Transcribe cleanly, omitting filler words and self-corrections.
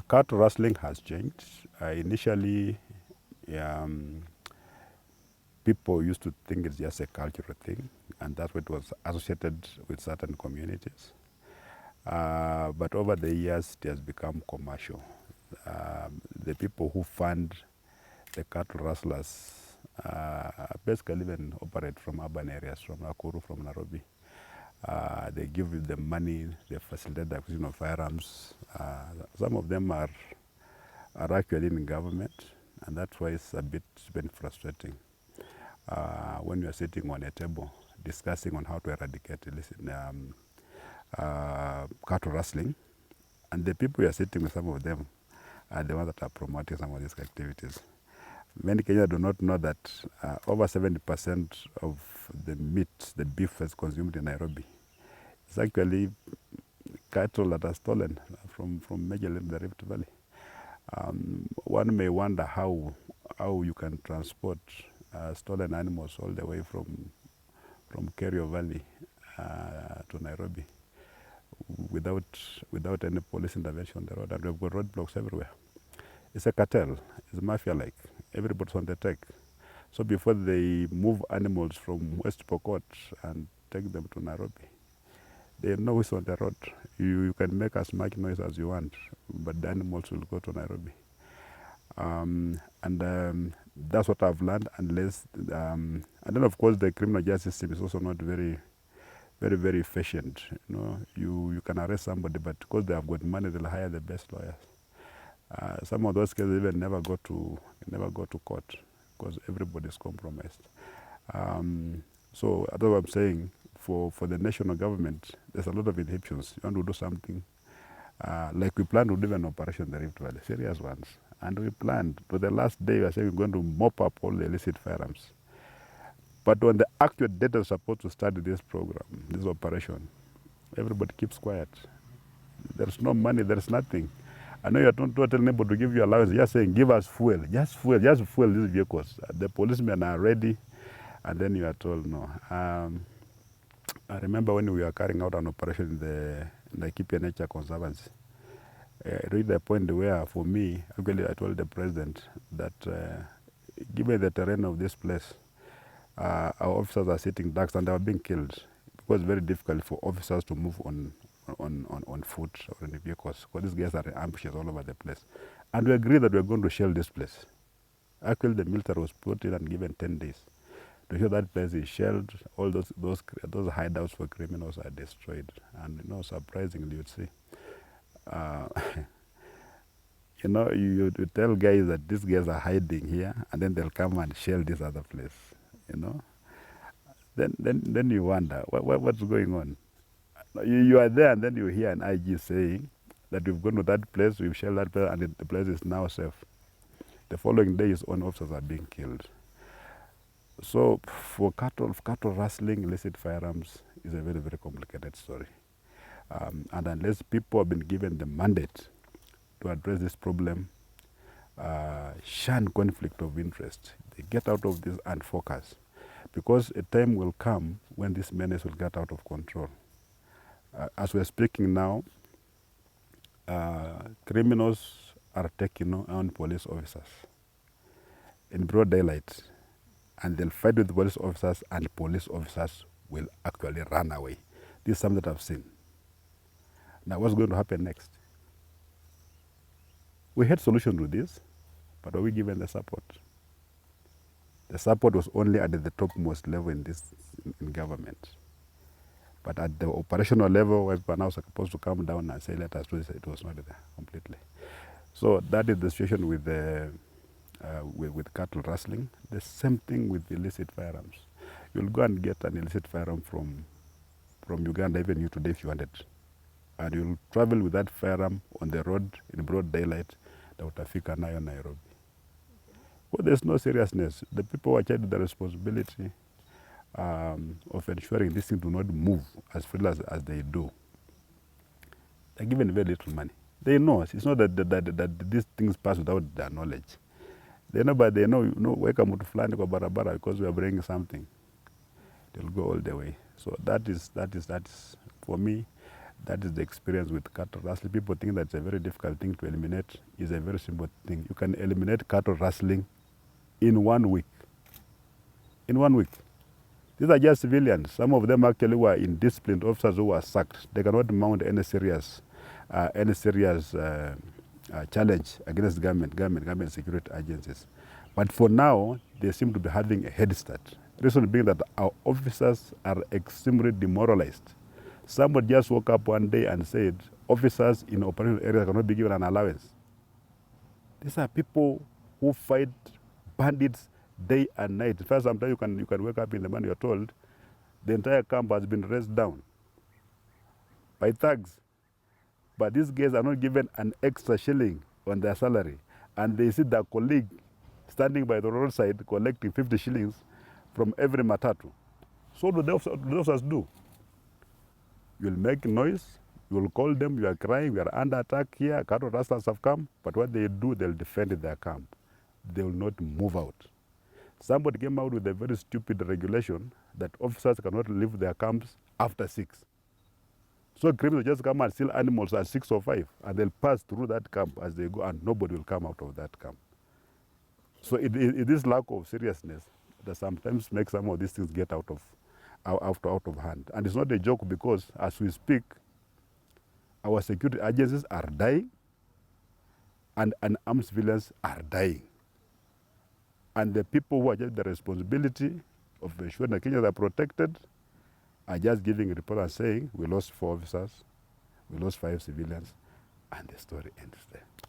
Cattle rustling has changed. Initially, people used to think it's just a cultural thing, and that's what was associated with certain communities. But over the years, it has become commercial. The people who fund the cattle rustlers basically even operate from urban areas, from Nakuru, from Nairobi. They give them money, they facilitate the acquisition of firearms. Some of them are actually in government, and that's why it's a bit frustrating when you are sitting on a table discussing on how to eradicate illicit cattle rustling, and the people you are sitting with, some of them are the ones that are promoting some of these activities. Many Kenyans do not know that over 70% of the meat, the beef that's consumed in Nairobi, is actually cattle that are stolen from majorly the Rift Valley. One may wonder how you can transport stolen animals all the way from Kerio Valley to Nairobi without any police intervention on the road, and we've got roadblocks everywhere. It's a cartel. It's mafia-like. Everybody's on the track. So before they move animals from West Pokot and take them to Nairobi, they know who's on the road. You can make as much noise as you want, but the animals will go to Nairobi. That's what I've learned. And then of course the criminal justice system is also not very efficient. You can arrest somebody, but because they have got money, they'll hire the best lawyers. Some of those cases even never go to court because everybody is compromised. So that's what I'm saying. For the national government, there's a lot of inhibitions. You want to do something, like we planned to do an operation in the Rift Valley, serious ones. And we planned, to the last day, we were saying we're going to mop up all the illicit firearms. But when the actual date is supposed to start this program, this operation, everybody keeps quiet. There's no money, there's nothing. I know you're not telling anybody to give you allowance, you're saying give us fuel, just fuel these vehicles. The policemen are ready, and then you are told no. I remember when we were carrying out an operation in the Laikipia Nature Conservancy. It reached a point where, for me, actually I told the president that given the terrain of this place, our officers are sitting ducks and they are being killed. It was very difficult for officers to move on foot or in the vehicles, because these guys are in ambushes all over the place. And we agreed that we are going to shell this place. Actually, the military was put in and given 10 days to ensure that place is shelled. All those hideouts for criminals are destroyed. And surprisingly, you'd see, you tell guys that these guys are hiding here, and then they'll come and shell this other place. Then you wonder what's going on. You are there, and then you hear an IG saying that we've gone to that place, we've shelled that place, and the place is now safe. The following day, his own officers are being killed. So for cattle rustling, illicit firearms is a very, very complicated story. And unless people have been given the mandate to address this problem, shun conflict of interest, they get out of this and focus. Because a time will come when this menace will get out of control. As we're speaking now, criminals are taking on police officers in broad daylight, and they'll fight with police officers, and police officers will actually run away. This is something that I've seen. Now, what's going to happen next? We had solution to this, but are we given the support? The support was only at the topmost level in government. But at the operational level, where people are now supposed to come down and say, let us do this, it was not there completely. So that is the situation with cattle rustling. The same thing with illicit firearms. You'll go and get an illicit firearm from Uganda, even you today if you want it. And you'll travel with that firearm on the road in broad daylight, the Utafika nayo Nairobi. Well, there's no seriousness. The people who are charged with the responsibility of ensuring this thing do not move as freely as they do, they're given very little money. They know. It's not that these things pass without their knowledge. They know, but they know, welcome to Fulani kwa barabara because we are bringing something. They'll go all the way. So that is for me, That is the experience with cattle rustling. People think that's a very difficult thing to eliminate. It's a very simple thing. You can eliminate cattle rustling in 1 week. In 1 week. These are just civilians. Some of them actually were indisciplined officers who were sacked. They cannot mount any serious challenge against government security agencies. But for now, they seem to be having a head start. The reason being that our officers are extremely demoralized. Somebody just woke up one day and said, officers in operational areas cannot be given an allowance. These are people who fight bandits day and night. First, sometimes you can wake up in the morning, you're told the entire camp has been razed down by thugs. But these guys are not given an extra shilling on their salary. And they see their colleague standing by the roadside collecting 50 shillings from every matatu. So what do the officers do? You'll make noise, you'll call them, you are crying, we are under attack here, cattle rustlers have come. But what they do, they'll defend their camp. They will not move out. Somebody came out with a very stupid regulation that officers cannot leave their camps after 6. So criminals just come and steal animals at 6 or 5, and they'll pass through that camp as they go, and nobody will come out of that camp. So it is lack of seriousness that sometimes makes some of these things get out of hand. And it's not a joke, because as we speak, our security agencies are dying, and unarmed civilians are dying. And the people who are just the responsibility of ensuring that Kenyans are protected are just giving a report and saying, we lost 4 officers, we lost 5 civilians, and the story ends there.